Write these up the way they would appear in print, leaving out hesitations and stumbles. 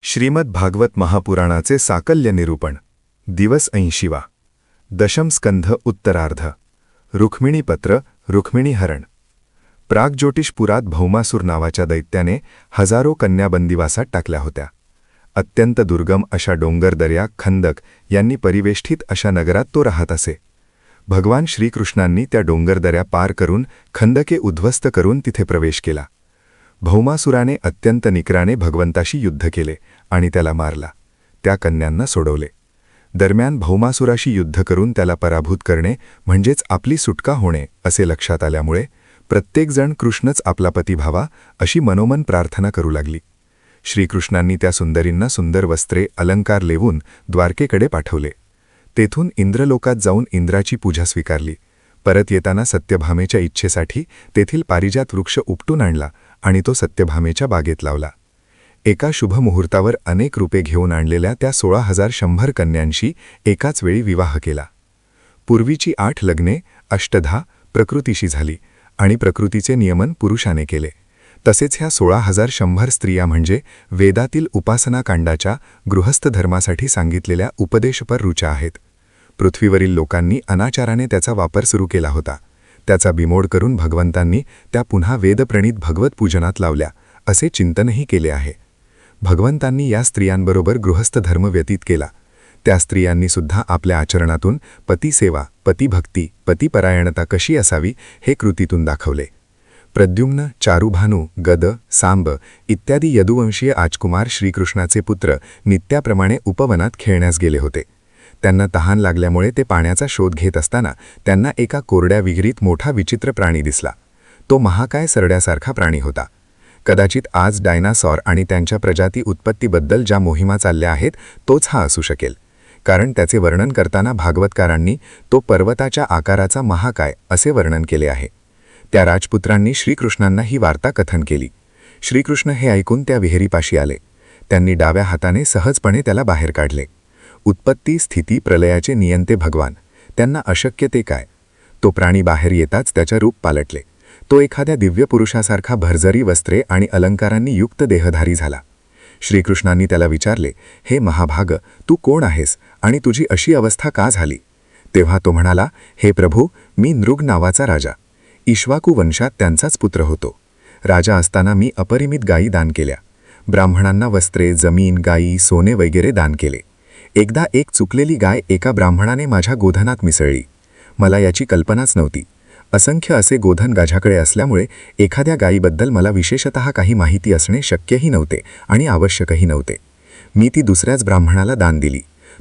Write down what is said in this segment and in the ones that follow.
श्रीमद भागवत महापुराणाचे साकल्य निरूपण दिवस 80वा दशम स्कंध उत्तरार्ध रुक्मिणीपत्र रुक्मिणीहरण प्रागज्योतिषपुरात भौमासूर नावाच्या दैत्याने हजारो कन्या बंदिवासात टाकल्या होत्या. अत्यंत दुर्गम अशा डोंगर दर्या खंदक यांनी परिवेष्टित अशा नगरात तो राहत असे. भगवान श्रीकृष्णांनी त्या डोंगरदऱ्या पार करून खंदके उद्ध्वस्त करून तिथे प्रवेश केला. भौमासुराने अत्यंत निकराने भगवंताशी युद्ध केले आणि त्याला मारला. त्या कन्यांना सोडवले. दरम्यान भौमासुराशी युद्ध करून त्याला पराभूत करणे म्हणजेच आपली सुटका होणे असे लक्षात आल्यामुळे प्रत्येकजण कृष्णच आपला पती व्हावा अशी मनोमन प्रार्थना करू लागली. श्रीकृष्णांनी त्या सुंदरींना सुंदर वस्त्रे अलंकार लेवून द्वारकेकडे पाठवले. तेथून इंद्रलोकात जाऊन इंद्राची पूजा स्वीकारली. परत येताना सत्यभामेच्या इच्छेसाठी तेथील पारिजात वृक्ष उपटून आणला आणि तो सत्यभामेच्या बागेत लावला. एका शुभ मुहूर्तावर अनेक रूपे घेऊन आणलेल्या त्या 16,100 कन्यांशी एकाच वेळी विवाह केला. पूर्वीची 8 लग्ने अष्टधा प्रकृतीशी झाली आणि प्रकृतीचे नियमन पुरुषाने केले. तसेच ह्या 16,100 स्त्रिया म्हणजे वेदातील उपासनाकांडाच्या गृहस्थ धर्मासाठी सांगितलेल्या उपदेशपर ऋचा आहेत. पृथ्वीवरील लोकांनी अनाचाराने त्याचा वापर सुरू केला होता. त्याचा बिमोड करून भगवंतांनी त्या पुन्हा वेदप्रणीत भगवत पूजनात लावल्या असे चिंतनही केले आहे. भगवंतांनी या स्त्रियांबरोबर गृहस्थ धर्म व्यतीत केला. त्या स्त्रियांनी सुद्धा आपल्या आचरणातून पतिसेवा पतिभक्ती पतिपरायणता कशी असावी हे कृतीतून दाखवले. प्रद्युम्न चारुभानू गद सांब इत्यादी यदुवंशीय आजकुमार श्रीकृष्णाचे पुत्र नित्याप्रमाणे उपवनात खेळण्यास गेले होते. त्यांना तहान लागल्यामुळे ते पाण्याचा शोध घेत असताना त्यांना एका कोरड्या विहिरीत मोठा विचित्र प्राणी दिसला. तो महाकाय सरड्यासारखा प्राणी होता. कदाचित आज डायनासॉर आणि त्यांच्या प्रजाती उत्पत्तीबद्दल ज्या मोहिमा चालल्या आहेत तोच हा असू शकेल. कारण त्याचे वर्णन करताना भागवतकारांनी तो पर्वताच्या आकाराचा महाकाय असे वर्णन केले आहे. त्या राजपुत्रांनी श्रीकृष्णांना ही वार्ता कथन केली. श्रीकृष्ण हे ऐकून त्या विहिरीपाशी आले. त्यांनी डाव्या हाताने सहजपणे त्याला बाहेर काढले. उत्पत्ती स्थिती प्रलयाचे नियंते भगवान, त्यांना अशक्य ते काय. तो प्राणी बाहेर येताच त्याचे रूप पालटले. तो एखाद्या दिव्य पुरुषासारखा भरजरी वस्त्रे आणि अलंकारांनी युक्त देहधारी झाला. श्रीकृष्णांनी त्याला विचारले, हे महाभाग, तू कोण आहेस आणि तुझी अशी अवस्था का झाली. तेव्हा तो म्हणाला, हे प्रभू, मी नृग नावाचा राजा. इक्ष्वाकू वंशात त्यांचाच पुत्र होतो. राजा असताना मी अपरिमित गायी दान केल्या. ब्राह्मणांना वस्त्रे जमीन गायी सोने वगैरे दान केले. एकदा एक चुकलेली गाय एका ब्राह्मणाने माझ्या गोधनात मिसळली. मला याची कल्पनाच नव्हती. असंख्य असे गोधन माझ्याकडे असल्यामुळे एखाद्या गायीबद्दल मला विशेषतः काही माहिती असणे शक्यही नव्हते आणि आवश्यकही नव्हते. मी ती दुसऱ्याच ब्राह्मणाला दान दिली.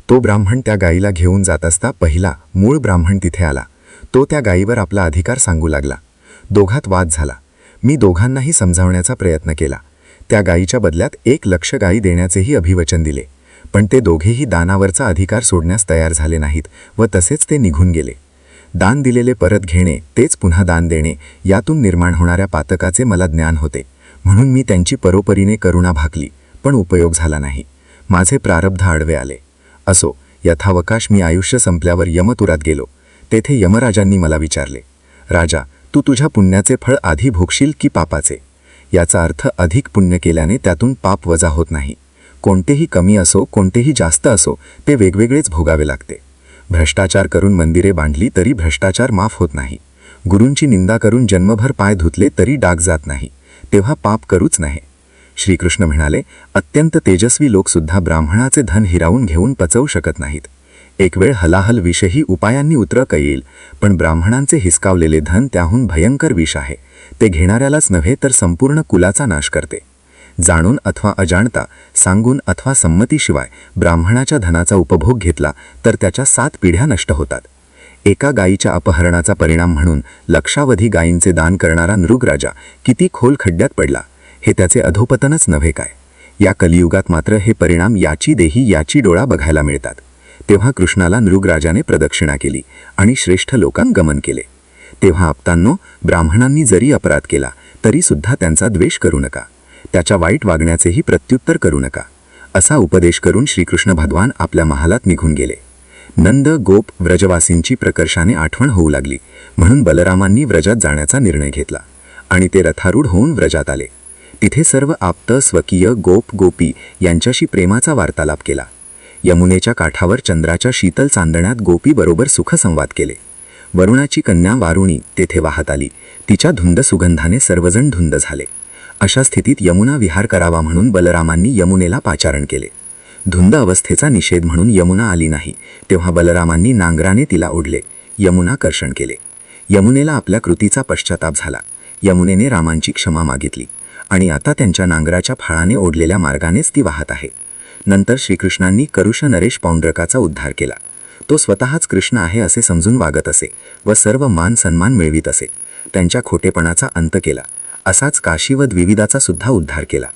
तो ब्राह्मण त्या गायीला घेऊन जात असता पहिला मूळ ब्राह्मण तिथे आला. तो त्या गायीवर आपला अधिकार सांगू लागला. दोघात वाद झाला. मी दोघांनाही समजावण्याचा प्रयत्न केला. त्या गायीच्या बदल्यात 1,00,000 गायी देण्याचेही अभिवचन दिले. पण ते दोघेही दानावरचा अधिकार सोडण्यास तयार झाले नाहीत व तसेच ते निघून गेले. दान दिलेले परत घेणे तेच पुन्हा दान देणे यातून निर्माण होणाऱ्या पातकाचे मला ज्ञान होते. म्हणून मी त्यांची परोपरीने करुणा भाकली, पण उपयोग झाला नाही. माझे प्रारब्ध आडवे आले. असो, यथावकाश मी आयुष्य संपल्यावर यमपुरात गेलो. तेथे यमराजांनी मला विचारले, राजा, तू तुझ्या पुण्याचे फळ आधी भोगशील की पापाचे. याचा अर्थ अधिक पुण्य केल्याने त्यातून पाप वजा होत नाही. कोणतेही कमी असो कोणतेही जास्त असो ते वेगवेगळेच भोगावे लागते. भ्रष्टाचार करून मंदिरे बांधली तरी भ्रष्टाचार माफ होत नाही. गुरूंची निंदा करून जन्मभर पाय धुतले तरी डाग जात नाही. तेव्हा पाप करूच नाही. श्रीकृष्ण म्हणाले, अत्यंत तेजस्वी लोकसुद्धा ब्राह्मणाचे धन हिरावून घेऊन पचवू शकत नाहीत. एक वेळ हलाहल विषही उपायांनी उतरक येईल, पण ब्राह्मणांचे हिसकावलेले धन त्याहून भयंकर विष आहे. ते घेणाऱ्यालाच नव्हे तर संपूर्ण कुलाचा नाश करते. जाणून अथवा अजाणता सांगून अथवा संमतीशिवाय ब्राह्मणाच्या धनाचा उपभोग घेतला तर त्याच्या 7 पिढ्या नष्ट होतात. एका गायीच्या अपहरणाचा परिणाम म्हणून लक्षावधी गायींचे दान करणारा नृगराजा किती खोल खड्ड्यात पडला हे त्याचे अधोपतनच नव्हे काय. या कलियुगात मात्र हे परिणाम याची देही याची डोळा बघायला मिळतात. तेव्हा कृष्णाला नृगराजाने प्रदक्षिणा केली आणि श्रेष्ठ लोकांना गमन केले. तेव्हा आप्तांनो, ब्राह्मणांनी जरी अपराध केला तरी सुद्धा त्यांचा द्वेष करू नका. त्याच्या वाईट वागण्याचेही प्रत्युत्तर करू नका. असा उपदेश करून श्रीकृष्ण भगवान आपल्या महालात निघून गेले. नंद गोप व्रजवासींची प्रकर्षाने आठवण होऊ लागली. म्हणून बलरामांनी व्रजात जाण्याचा निर्णय घेतला आणि ते रथारूढ होऊन व्रजात आले. तिथे सर्व आप्त स्वकीय गोप गोपी यांच्याशी प्रेमाचा वार्तालाप केला. यमुनेच्या काठावर चंद्राच्या शीतल चांदण्यात गोपीबरोबर सुखसंवाद केले. वरुणाची कन्या वारुणी तेथे वाहत आली. तिच्या धुंद सुगंधाने सर्वजण धुंद झाले. अशा स्थितीत यमुना विहार करावा म्हणून बलरामांनी यमुनेला पाचारण केले. धुंद अवस्थेचा निषेध म्हणून यमुना आली नाही, तेव्हा बलरामांनी नांगराने तिला ओढले. यमुना कर्षण केले. यमुनेला आपल्या कृतीचा पश्चाताप झाला. यमुनेने रामांची क्षमा मागितली आणि आता त्यांच्या नांगराच्या फाळाने ओढलेल्या मार्गानेच ती वाहत आहे. नंतर श्रीकृष्णांनी करुष नरेश पौंड्रकाचा उद्धार केला. तो स्वतःच कृष्ण आहे असे समजून वागत असे व सर्व मान सन्मान मिळवित असे. त्यांच्या खोटेपणाचा अंत केला. असाच काशी व द्विविदाचा सुद्धा उद्धार केला.